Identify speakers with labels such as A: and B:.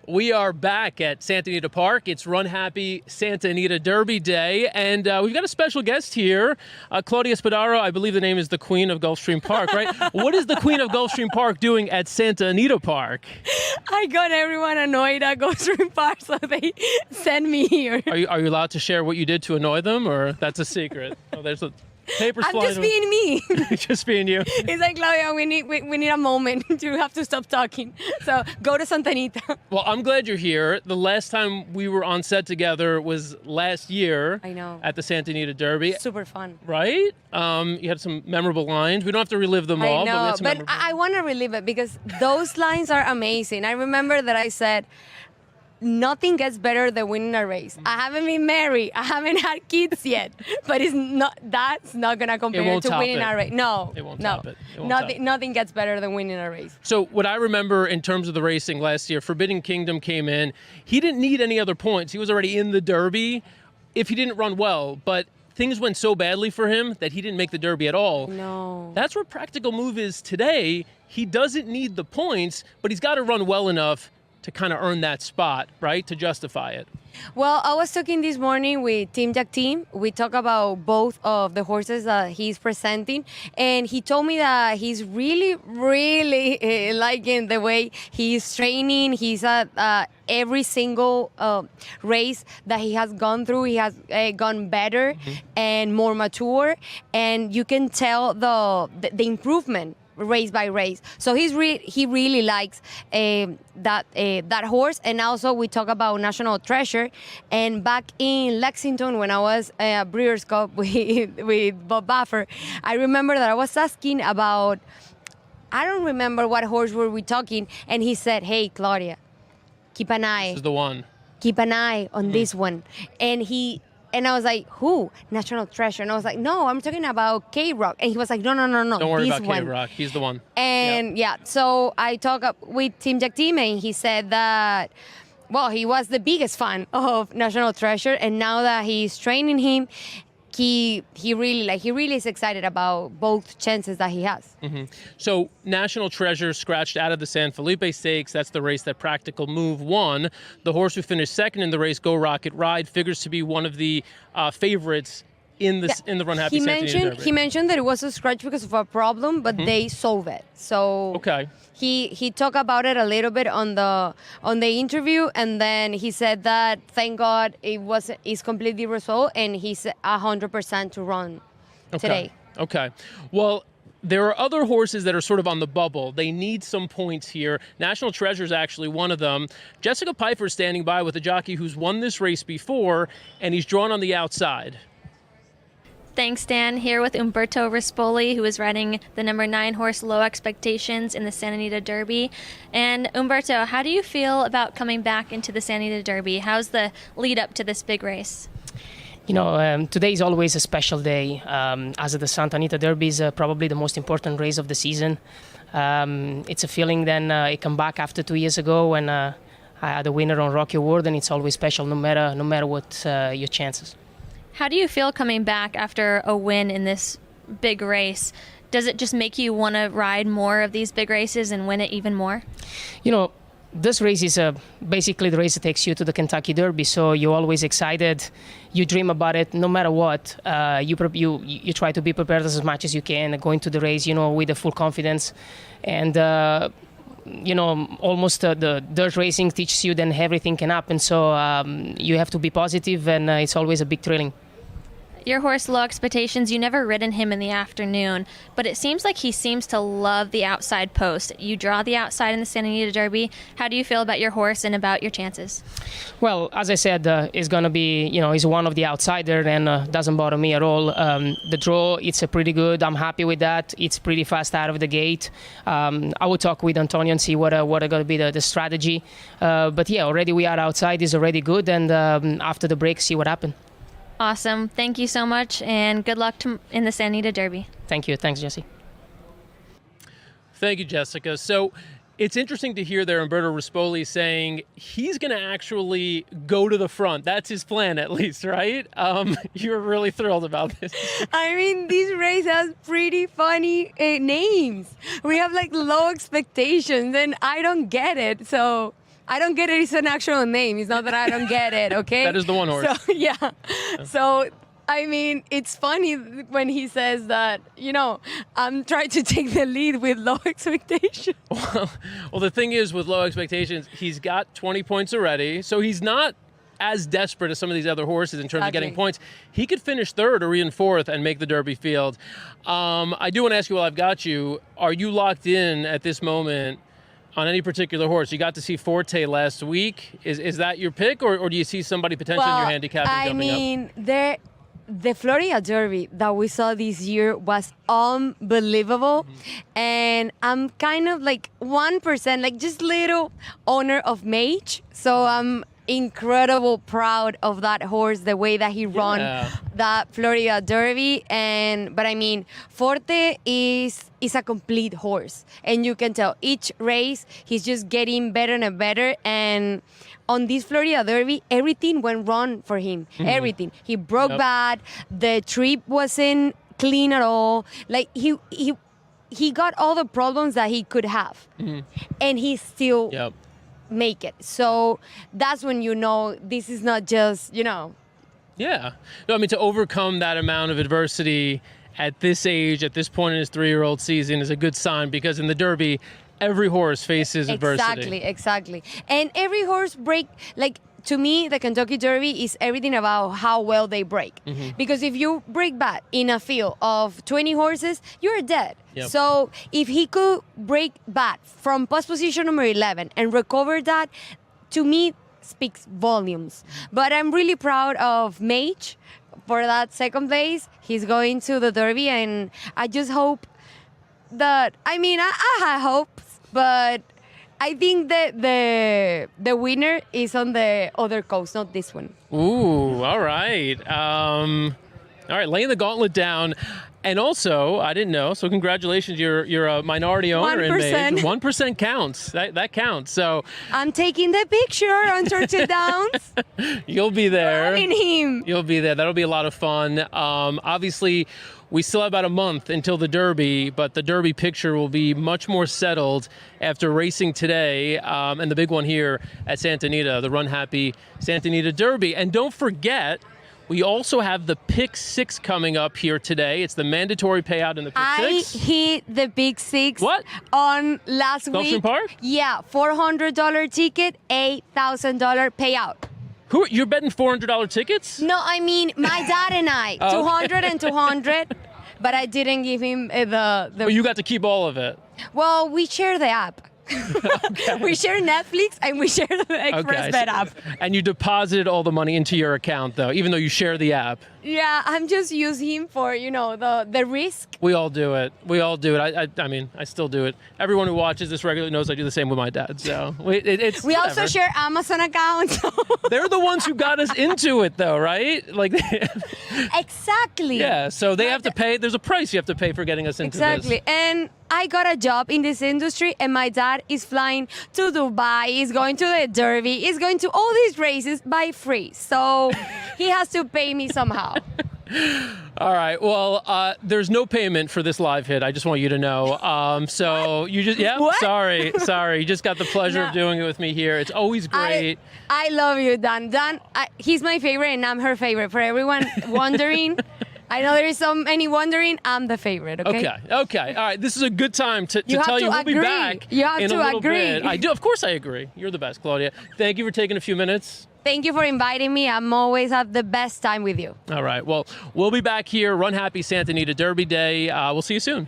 A: We are back at Santa Anita Park. It's Run Happy Santa Anita Derby Day, and we've got a special guest here, Claudia Spadaro. I believe the name is the Queen of Gulfstream Park, right? What is the Queen of Gulfstream Park doing at Santa Anita Park?
B: I got everyone annoyed at Gulfstream Park, so they sent me here.
A: Are you allowed to share what you did to annoy them, or that's a secret? Oh, there's a paper slide.
B: I'm just being me.
A: Just being you.
B: It's like, Claudia, we need a moment. You have to stop talking. So go to Santa Anita.
A: Well, I'm glad you're here. The last time we were on set together was last year.
B: I know.
A: At the Santa Anita Derby.
B: Super fun.
A: Right? You had some memorable lines. We don't have to relive them all.
B: I know, but I want to relive it because those lines are amazing. I remember that I said, nothing gets better than winning a race. I haven't been married. I haven't had kids yet, but that's not gonna compare to winning a race. No,
A: it won't top it. It won't top it.
B: Nothing gets better than winning a race.
A: So what I remember in terms of the racing last year, Forbidden Kingdom came in. He didn't need any other points. He was already in the Derby if he didn't run well, but things went so badly for him that he didn't make the Derby at all.
B: No.
A: That's where Practical Move is today. He doesn't need the points, but he's got to run well enough to kind of earn that spot, right, to justify it.
B: Well, I was talking this morning with Team Jockey. We talk about both of the horses that he's presenting, and he told me that he's really, really liking the way he's training. He's at every single race that he has gone through. He has gone better and more mature, and you can tell the improvement race by race. So he really likes that horse. And also we talk about National Treasure. And back in Lexington, when I was at Breeders' Cup with Bob Buffer, I remember that I was asking about, I don't remember what horse were we talking, and he said, "Hey, Claudia, keep an eye.
A: This is the one.
B: Keep an eye on this one." And I was like, "Who? National Treasure?" And I was like, "No, I'm talking about K-Rock." And he was like, "No.
A: Don't worry
B: this
A: about
B: one."
A: K-Rock. He's the one.
B: And so I talked up with Team Jockey, and he said that, well, he was the biggest fan of National Treasure, and now that he's training him, he really is excited about both chances that he has.
A: So National Treasure scratched out of the San Felipe Stakes. That's the race that Practical Move won. The horse who finished second in the race, Go Rocket Ride, figures to be one of the favorites in the Run Happy Santa Anita Derby.
B: He mentioned that it was a scratch because of a problem, but they solved it. So
A: okay.
B: He talked about it a little bit on the interview, and then he said that thank God it's completely resolved, and he's 100% to run today.
A: Okay. Well, there are other horses that are sort of on the bubble. They need some points here. National Treasure is actually one of them. Jessica Pfeiffer is standing by with a jockey who's won this race before, and he's drawn on the outside.
C: Thanks, Dan. Here with Umberto Rispoli, who is riding the number 9 horse Low Expectations in the Santa Anita Derby. And Umberto, how do you feel about coming back into the Santa Anita Derby? How's the lead up to this big race?
D: You know, today is always a special day, as the Santa Anita Derby is probably the most important race of the season. It's a feeling then I come back after 2 years ago when I had a winner on Rocky Award, and it's always special no matter what your chances.
C: How do you feel coming back after a win in this big race? Does it just make you want to ride more of these big races and win it even more?
D: You know, this race is basically the race that takes you to the Kentucky Derby, so you're always excited. You dream about it no matter what. You try to be prepared as much as you can, going to the race, you know, with the full confidence. And you know, almost the dirt racing teaches you then everything can happen. So you have to be positive, and it's always a big thrilling.
C: Your horse, Low Expectations, you never ridden him in the afternoon, but it seems like he seems to love the outside post. You draw the outside in the Santa Anita Derby. How do you feel about your horse and about your chances?
D: Well, as I said, it's going to be, you know, he's one of the outsider, and doesn't bother me at all. The draw, it's a pretty good. I'm happy with that. It's pretty fast out of the gate. I will talk with Antonio and see what are going to be the strategy. But yeah, already we are outside. Is already good, and after the break, see what happens.
C: Awesome. Thank you so much, and good luck in the Santa Anita Derby.
D: Thank you. Thanks, Jesse.
A: Thank you, Jessica. So it's interesting to hear there Umberto Rispoli saying he's going to actually go to the front. That's his plan, at least, right? You're really thrilled about this.
B: I mean, this race has pretty funny names. We have like Low Expectations, and I don't get it. So I don't get it. It's an actual name. It's not that I don't get it, okay?
A: That is the one horse.
B: So, yeah. So, I mean, it's funny when he says that, I'm trying to take the lead with low expectations.
A: Well, the thing is, with low expectations, he's got 20 points already, so he's not as desperate as some of these other horses in terms of getting points. He could finish third or even fourth and make the Derby field. I do want to ask you while I've got you, are you locked in at this moment on any particular horse? You got to see Forte last week. Is that your pick, or do you see somebody potentially in your handicapping jumping up?
B: The Florida Derby that we saw this year was unbelievable. And I'm kind of like 1%, like just little owner of Mage. So I'm incredible proud of that horse, the way that he run that Florida Derby. But I mean, Forte is a complete horse. And you can tell each race, he's just getting better and better. And on this Florida Derby, everything went wrong for him. Everything. He broke bad. The trip wasn't clean at all. Like he got all the problems that he could have, and he still make it. So that's when you know this is not just Yeah.
A: No, I mean, to overcome that amount of adversity at this age, at this point in his 3-year-old season, is a good sign, because in the Derby, every horse faces adversity.
B: Exactly. And every horse to me, the Kentucky Derby is everything about how well they break. Because if you break bad in a field of 20 horses, you're dead. So if he could break bad from post position number 11 and recover that, to me, speaks volumes. But I'm really proud of Mage for that second place. He's going to the Derby, and I just hope that, I have hopes, but I think that the winner is on the other coast, not this one.
A: Ooh, all right. All right, laying the gauntlet down. And also, I didn't know, so congratulations, you're a minority owner
B: 1%.
A: in Mage. 1% counts. That counts. So
B: I'm taking the picture on Churchill Downs.
A: You'll be there.
B: Loving him.
A: You'll be there. That'll be a lot of fun. Obviously, we still have about a month until the Derby, but the Derby picture will be much more settled after racing today, and the big one here at Santa Anita, the RUNHAPPY Santa Anita Derby. And don't forget, we also have the Pick 6 coming up here today. It's the mandatory payout in the Pick 6.
B: I hit the Pick 6
A: What?
B: on last
A: Gulfstream
B: week.
A: Park?
B: Yeah, $400 ticket, $8,000 payout.
A: You're betting $400 tickets?
B: No, I mean my dad and I, 200 and 200, but I didn't give him the.
A: Well, you got to keep all of it.
B: Well, we share the app. We share Netflix and we share the Express Bet app.
A: And you deposited all the money into your account, though, even though you share the app.
B: Yeah, I'm just using him for, the risk.
A: We all do it. I mean, I still do it. Everyone who watches this regularly knows I do the same with my dad. So it's
B: we
A: whatever.
B: also share Amazon accounts.
A: They're the ones who got us into it, though, right?
B: Exactly.
A: Yeah, so they have to pay. There's a price you have to pay for getting us into this.
B: Exactly. And I got a job in this industry, and my dad is flying to Dubai, he's going to the Derby, he's going to all these races by free. So he has to pay me somehow.
A: All right. Well, there's no payment for this live hit. I just want you to know. So you just,
B: What?
A: sorry. You just got the pleasure of doing it with me here. It's always great.
B: I love you, Dan. Dan, he's my favorite, and I'm her favorite. For everyone wondering, I know there is so many wondering, I'm the favorite, okay?
A: Okay. All right. This is a good time to
B: You have
A: tell
B: to
A: you we'll
B: agree.
A: be back
B: You have
A: in
B: to
A: a little
B: agree.
A: bit. I do. Of course I agree. You're the best, Claudia. Thank you for taking a few minutes.
B: Thank you for inviting me. I'm always have the best time with you.
A: All right. Well, we'll be back here, RUNHAPPY Santa Anita Derby Day. We'll see you soon.